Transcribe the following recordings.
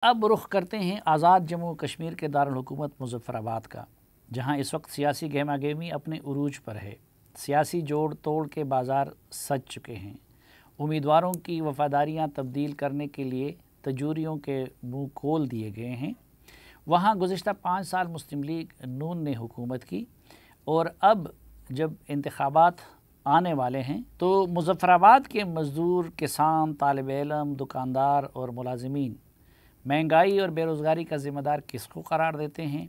اب رخ کرتے ہیں آزاد جموں کشمیر کے دارالحکومت مظفرآباد کا، جہاں اس وقت سیاسی گہما گہمی اپنے عروج پر ہے۔ سیاسی جوڑ توڑ کے بازار سج چکے ہیں۔ امیدواروں کی وفاداریاں تبدیل کرنے کے لیے تجوریوں کے منہ کھول دیے گئے ہیں۔ وہاں گزشتہ 5 سال مسلم لیگ نون نے حکومت کی، اور اب جب انتخابات آنے والے ہیں تو مظفرآباد کے مزدور، کسان، طالب علم، دکاندار اور ملازمین مہنگائی اور بے روزگاری کا ذمہ دار کس کو قرار دیتے ہیں،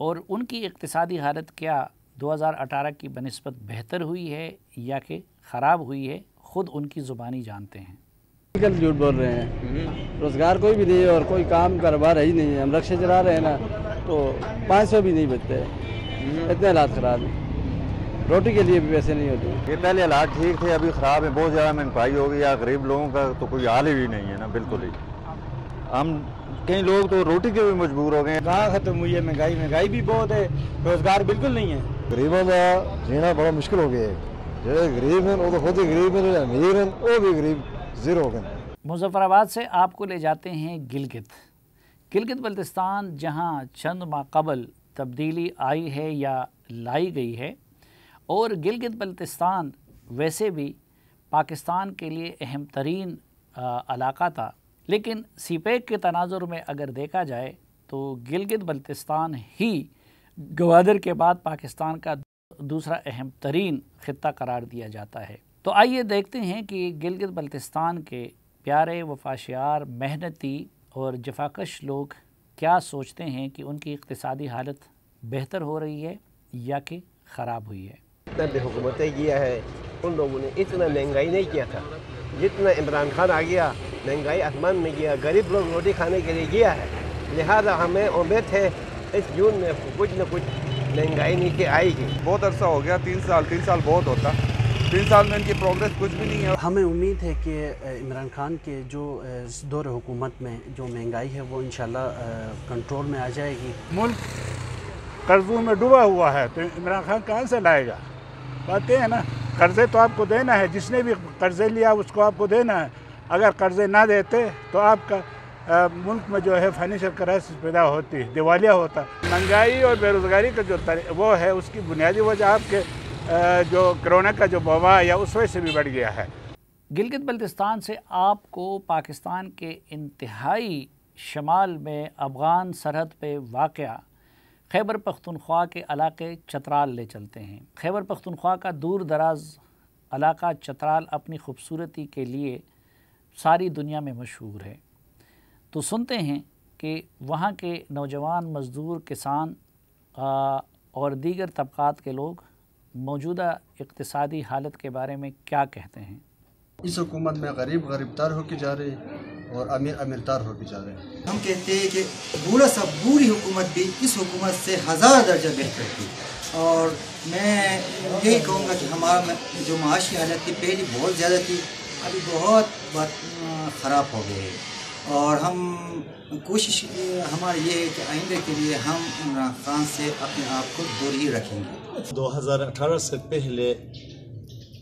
اور ان کی اقتصادی حالت کیا 2018 کی بنسبت بہتر ہوئی ہے یا کہ خراب ہوئی ہے، خود ان کی زبانی جانتے ہیں۔ جھوٹ بول رہے ہیں، روزگار کوئی بھی نہیں ہے اور کوئی کام کاروبار ہے ہی نہیں ہے۔ ہم رکشے چلا رہے ہیں نا تو 500 بھی نہیں بچتے، اتنے حالات خراب ہیں، روٹی کے لیے بھی پیسے نہیں ہوتے۔ یہ پہلے حالات ٹھیک تھے، ابھی خراب ہیں، بہت زیادہ مہنگائی ہو گئی ہے، غریب لوگوں کا تو کوئی حال ہی نہیں ہے نا، بالکل ہی۔ ہم کئی لوگ تو روٹی کے بھی مجبور ہو گئے ہیں۔ کہاں ختم ہوئی ہے مہنگائی بھی بہت ہے، روزگار بالکل نہیں ہے۔ غریبوں کا جینا بڑا مشکل ہو گیا ہے، جو غریب ہیں وہ تو خود ہی غریب ہیں، امیر ہیں وہ بھی غریب زیرو ہو گئے۔ مظفرآباد سے آپ کو لے جاتے ہیں گلگت بلتستان، جہاں چند ماہ قبل تبدیلی آئی ہے یا لائی گئی ہے، اور گلگت بلتستان ویسے بھی پاکستان کے لیے اہم ترین علاقہ تھا، لیکن سی پیک کے تناظر میں اگر دیکھا جائے تو گلگت بلتستان ہی گوادر کے بعد پاکستان کا دوسرا اہم ترین خطہ قرار دیا جاتا ہے۔ تو آئیے دیکھتے ہیں کہ گلگت بلتستان کے پیارے، وفاشیار، محنتی اور جفاکش لوگ کیا سوچتے ہیں کہ ان کی اقتصادی حالت بہتر ہو رہی ہے یا کہ خراب ہوئی ہے۔ جتنا بھی حکومتیں کیا ہے ان لوگوں نے اتنا مہنگائی نہیں کیا تھا جتنا عمران خان آ گیا، مہنگائی آسمان میں گیا، غریب لوگ روٹی کھانے کے لیے گیا ہے۔ لہذا ہمیں امید ہے اس جون میں کچھ نہ کچھ مہنگائی نیچے آئے گی۔ بہت عرصہ ہو گیا، 3 سال بہت ہوتا، 3 سال میں ان کی پروگریس کچھ بھی نہیں ہے۔ ہمیں امید ہے کہ عمران خان کے جو دور حکومت میں جو مہنگائی ہے وہ انشاءاللہ کنٹرول میں آ جائے گی۔ ملک قرضوں میں ڈوبا ہوا ہے تو عمران خان کہاں سے لائے گا؟ بات یہ ہے نا، قرضے تو آپ کو دینا ہے، جس نے بھی قرضے لیا اس کو آپ کو دینا ہے۔ اگر قرضے نہ دیتے تو آپ کا ملک میں جو ہے فائنینشیل کرائسس پیدا ہوتی، دیوالیہ ہوتا۔ مہنگائی اور بے روزگاری کا جو وہ ہے اس کی بنیادی وجہ آپ کے جو کرونا کا جو وبا یا اس وجہ سے بھی بڑھ گیا ہے۔ گلگت بلتستان سے آپ کو پاکستان کے انتہائی شمال میں افغان سرحد پہ واقع خیبر پختونخوا کے علاقے چترال لے چلتے ہیں۔ خیبر پختونخوا کا دور دراز علاقہ چترال اپنی خوبصورتی کے لیے ساری دنیا میں مشہور ہے۔ تو سنتے ہیں کہ وہاں کے نوجوان، مزدور، کسان اور دیگر طبقات کے لوگ موجودہ اقتصادی حالت کے بارے میں کیا کہتے ہیں۔ اس حکومت میں غریب تر ہو کے جا رہے ہیں اور امیر تر ہو کے جا رہے ہیں۔ ہم کہتے ہیں کہ بوڑھا سا بوڑھی حکومت بھی اس حکومت سے 1000 درجہ بہتر تھی، اور میں یہی کہوں گا کہ ہمارا جو معاشی حالت تھی پہلے بہت زیادہ تھی، ابھی بہت خراب ہو گئی ہے، اور ہم کوشش ہماری یہ ہے کہ آئندہ کے لیے ہم عمران خان سے اپنے آپ کو دور ہی رکھیں گے۔ 2018 سے پہلے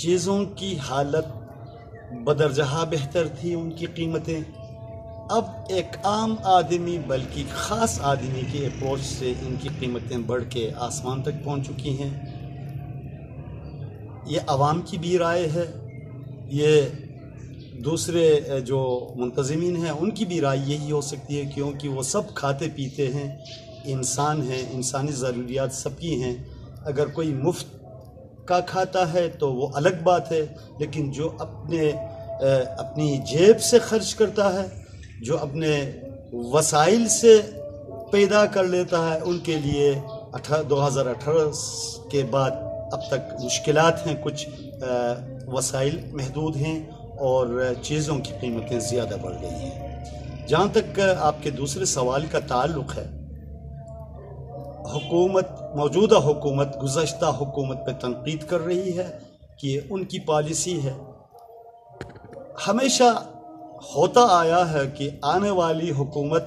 چیزوں کی حالت بدرجہ بہتر تھی، ان کی قیمتیں۔ اب ایک عام آدمی بلکہ خاص آدمی کی اپروچ سے ان کی قیمتیں بڑھ کے آسمان تک پہنچ چکی ہیں۔ یہ عوام کی بھی رائے ہے، یہ دوسرے جو منتظمین ہیں ان کی بھی رائے یہی ہو سکتی ہے، کیونکہ وہ سب کھاتے پیتے ہیں، انسان ہیں، انسانی ضروریات سب کی ہیں۔ اگر کوئی مفت کا کھاتا ہے تو وہ الگ بات ہے، لیکن جو اپنی جیب سے خرچ کرتا ہے، جو اپنے وسائل سے پیدا کر لیتا ہے، ان کے لیے 2018 کے بعد اب تک مشکلات ہیں، کچھ وسائل محدود ہیں اور چیزوں کی قیمتیں زیادہ بڑھ گئی ہیں۔ جہاں تک آپ کے دوسرے سوال کا تعلق ہے، موجودہ حکومت گزشتہ حکومت پہ تنقید کر رہی ہے کہ ان کی پالیسی ہے۔ ہمیشہ ہوتا آیا ہے کہ آنے والی حکومت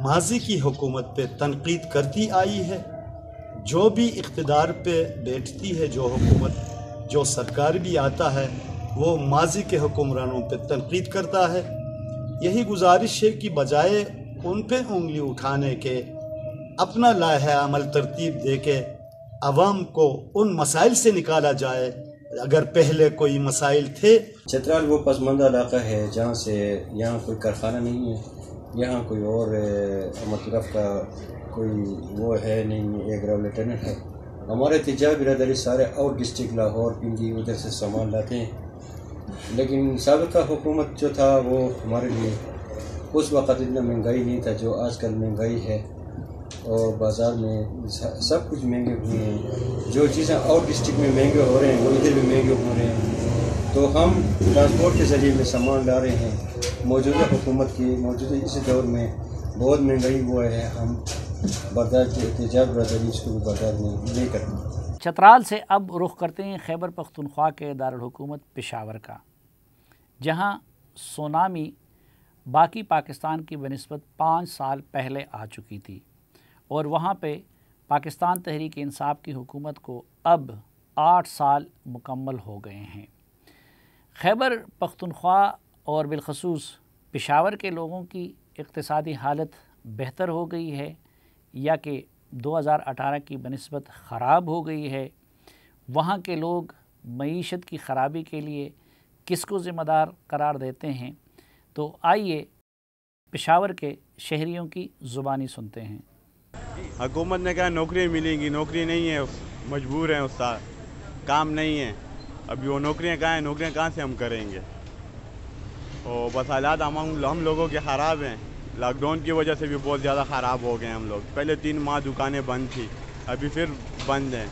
ماضی کی حکومت پہ تنقید کرتی آئی ہے۔ جو بھی اقتدار پہ بیٹھتی ہے، جو حکومت، جو سرکار بھی آتا ہے، وہ ماضی کے حکمرانوں پہ تنقید کرتا ہے، यही गुजारिश है कि बजाय उन पे उंगली उठाने के अपना लाहे अमल तरतीब दे के अवाम को उन मसाइल से निकाला जाए। अगर पहले कोई मसाइल थे। चतराल वो पसमानदा इलाका है जहाँ से यहाँ कोई कारखाना नहीं है, यहाँ कोई और मतलब का कोई वो है नहीं, एक रेगुलेटर है। हमारे तिजारा बिरादरी सारे और डिस्ट्रिक्ट लाहौर पिंडी उधर से सामान लाते हैं, लेकिन साबिका हुकूमत जो था वो हमारे लिए उस वक़्त इतना महंगाई नहीं था जो आजकल महंगाई है, और बाज़ार में सब कुछ महंगे हुए हैं। जो चीज़ें और डिस्ट्रिक्ट में महंगे हो रहे हैं वो इधर भी महंगे हो रहे हैं। तो हम ट्रांसपोर्ट के ज़रिए में सामान ला रहे हैं। मौजूदा हुकूमत की मौजूदा इस दौर में बहुत महंगाई हुआ है, हम बर्दाश्त एहतजाज बर्दाश्त इसको भी बर्दाश्त नहीं करते। चतराल से अब रुख करते हैं खैबर पख्तूनख्वा के दारुल हुकूमत पेशावर का, जहाँ सुनामी बाकी पाकिस्तान की बनिस्बत 5 साल पहले आ चुकी थी, और वहाँ पे पाकिस्तान तहरीक इंसाफ की हुकूमत को अब 8 साल मुकम्मल हो गए हैं। खैबर पख्तूनख्वा और बिलखसूस पेशावर के लोगों की इक़्तिसादी हालत बेहतर हो गई है या कि 2018 की बनिस्बत ख़राब हो गई है? वहाँ के लोग मईशत की ख़राबी के लिए किसको ज़िम्मेदार करार देते हैं? तो आइए पेशावर के शहरियों की ज़ुबानी सुनते हैं। हुकूमत ने कहा नौकरियाँ मिलेंगी, नौकरी नहीं है, मजबूर हैं उस्ताद, काम नहीं है। अभी वो नौकरियाँ कहाँ हैं, नौकरियाँ कहाँ से हम करेंगे? और बस हालात हम लोगों के ख़राब हैं। लॉकडाउन की वजह से भी बहुत ज़्यादा ख़राब हो गए हम लोग। पहले 3 माह दुकानें बंद थी, अभी फिर बंद हैं।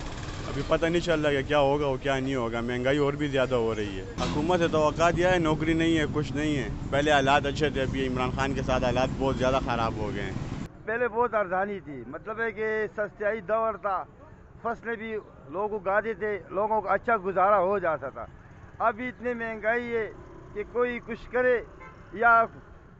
अभी पता नहीं चल रहा है क्या होगा और क्या नहीं होगा। महंगाई और भी ज़्यादा हो रही है। हुकूमत से तवक्का दिया है, नौकरी नहीं है, कुछ नहीं है। पहले हालात अच्छे थे, अभी इमरान खान के साथ हालात बहुत ज़्यादा ख़राब हो गए हैं। पहले बहुत अर्जानी थी, मतलब है कि सस्ताई दौर था, फसलें भी लोग उगाते थे, लोगों का अच्छा गुजारा हो जाता था। अब इतनी महंगाई है कि कोई कुछ करे या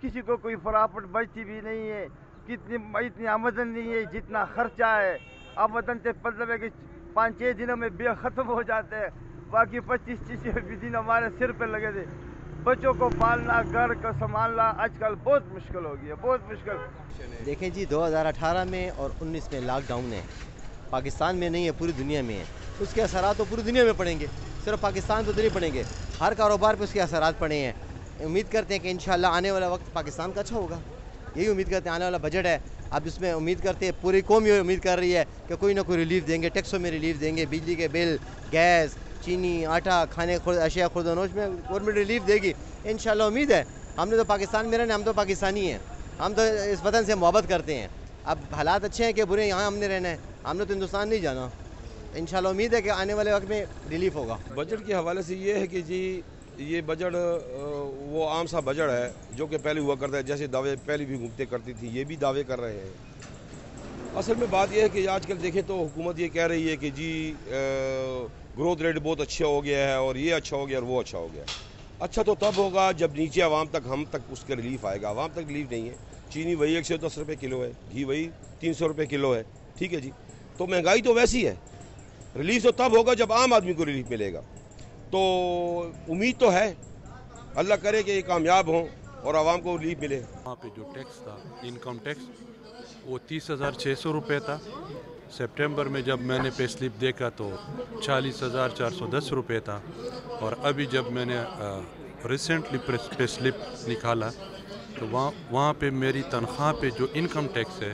किसी को कोई फराफट बचती भी नहीं है। इतनी आमदन नहीं है जितना खर्चा है। आमदन से मतलब है कि 5-6 दिनों में बिल ख़त्म हो जाते हैं, बाकी 25-30 दिन हमारे सिर पे लगे थे। बच्चों को पालना, घर को संभालना आजकल बहुत मुश्किल हो गया, बहुत मुश्किल। देखें जी, 2018 में और 19 में लॉकडाउन है, पाकिस्तान में नहीं है, पूरी दुनिया में है। उसके असरात तो पूरी दुनिया में पड़ेंगे, सिर्फ पाकिस्तान तो नहीं पड़ेंगे, हर कारोबार पे उसके असरात पड़े हैं। उम्मीद करते हैं कि इंशाल्लाह आने वाला वक्त पाकिस्तान का अच्छा होगा, यही उम्मीद करते हैं। आने वाला बजट है, अब इसमें उम्मीद करते हैं, पूरी कौम ये उम्मीद कर रही है कि कोई ना कोई रिलीफ देंगे, टैक्सों में रिलीफ देंगे, बिजली के बिल, गैस, चीनी, आटा, खाने अशिया खुर्दनोश में गवर्नमेंट रिलीफ देगी इंशाल्लाह। उम्मीद है। हमने तो पाकिस्तान में रहना, हम तो पाकिस्तानी हैं, हम तो इस वतन से मोहब्बत करते हैं। अब हालात अच्छे हैं कि बुरे, यहाँ हमने रहना है, हमने तो हिंदुस्तान नहीं जाना। इंशाल्लाह उम्मीद है कि आने वाले वक्त में रिलीफ होगा। बजट के हवाले से ये है कि जी ये बजट वो आम सा बजट है जो कि पहले हुआ करता है, जैसे दावे पहले भी घूमते करती थी, ये भी दावे कर रहे हैं। असल में बात यह है कि आजकल देखें तो हुकूमत ये कह रही है कि जी ग्रोथ रेट बहुत अच्छा हो गया है और ये अच्छा हो गया और वो अच्छा हो गया। अच्छा तो तब होगा जब नीचे आवाम तक, हम तक उसका रिलीफ आएगा। आवाम तक रिलीफ नहीं है। चीनी वही 110 रुपये किलो है, घी वही 300 रुपये किलो है, ठीक है जी। तो महंगाई तो वैसी है, रिलीफ तो तब होगा जब आम आदमी को रिलीफ मिलेगा। तो उम्मीद तो है, अल्लाह करे कि ये कामयाब हों और आवाम को रिलीफ मिले। वहाँ पे जो टैक्स था, इनकम टैक्स, वो 30,600 रुपये था। सितंबर में जब मैंने पे स्लिप देखा तो 40,410 रुपये था, और अभी जब मैंने रिसेंटली पे स्लिप निकाला तो वहाँ पे मेरी तनख्वाह पे जो इनकम टैक्स है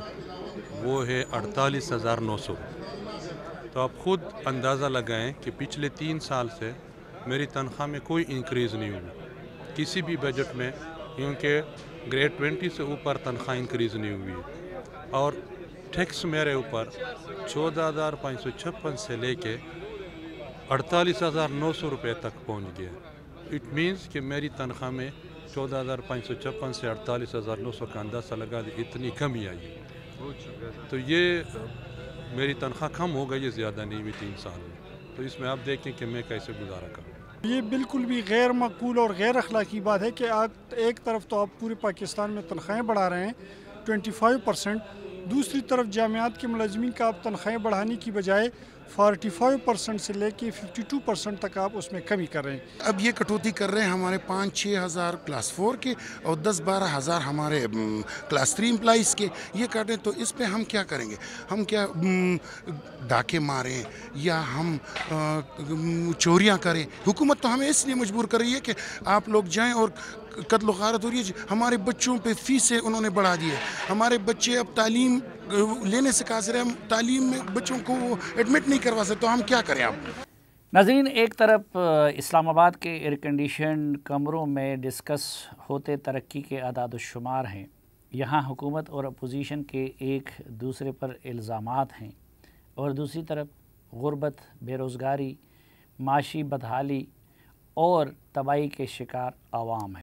वो है 48,900। तो आप ख़ुद अंदाज़ा लगाएं कि पिछले 3 साल से मेरी तनख्वाह में कोई इंक्रीज़ नहीं हुई किसी भी बजट में, क्योंकि ग्रेड 20 से ऊपर तनख्वाह इंक्रीज़ नहीं हुई। और टैक्स मेरे ऊपर 14,556 से लेके 48,900 रुपये तक पहुंच गया। इट मींस कि मेरी तनख्वाह में 14,556 से 48,900 का अंदाज़ा लगा दी, इतनी कमी आई। तो ये मेरी तनख्वाह कम हो गई है, ज़्यादा नहीं हुई 3 साल में। तो इसमें आप देखें कि मैं कैसे गुजारा करूँ। ये बिल्कुुल भी गैर मकबूल और गैर अखलाकी बात है कि आप एक तरफ तो आप पूरे पाकिस्तान में तनख्वाहें बढ़ा रहे हैं 25%, दूसरी तरफ जामियात के मुलाजमीन का आप तनख्वाहें बढ़ाने की बजाय 45% سے ले के 52% तक आप उसमें कमी कर रहे हैं। अब ये कटौती कर रहे हैं हमारे 5-6 हज़ार क्लास 4 के और 10-12 हज़ार हमारे क्लास 3 एम्प्लॉइज़ के, ये काटें तो इस पे हम क्या करेंगे? हम क्या डाके मारें या हम चोरियां करें? हुकूमत तो हमें इसलिए मजबूर कर रही है कि आप लोग जाएं और कत्ल गारत हो रही है। हमारे बच्चों पे फीसें उन्होंने बढ़ा दी है, हमारे बच्चे अब तालीम लेने से कासिर हैं, हम तालीम में बच्चों को एडमिट नहीं करवा सकते, तो हम क्या करें अब? नाज़रीन, एक तरफ इस्लामाबाद के एयर कंडीशन कमरों में डिस्कस होते तरक्की के अदाद शुमार हैं, यहाँ हुकूमत और अपोजिशन के एक दूसरे पर इल्ज़ामात हैं, और दूसरी तरफ गुर्बत, बेरोज़गारी, माशी बदहाली और तबाही के शिकार आवाम है।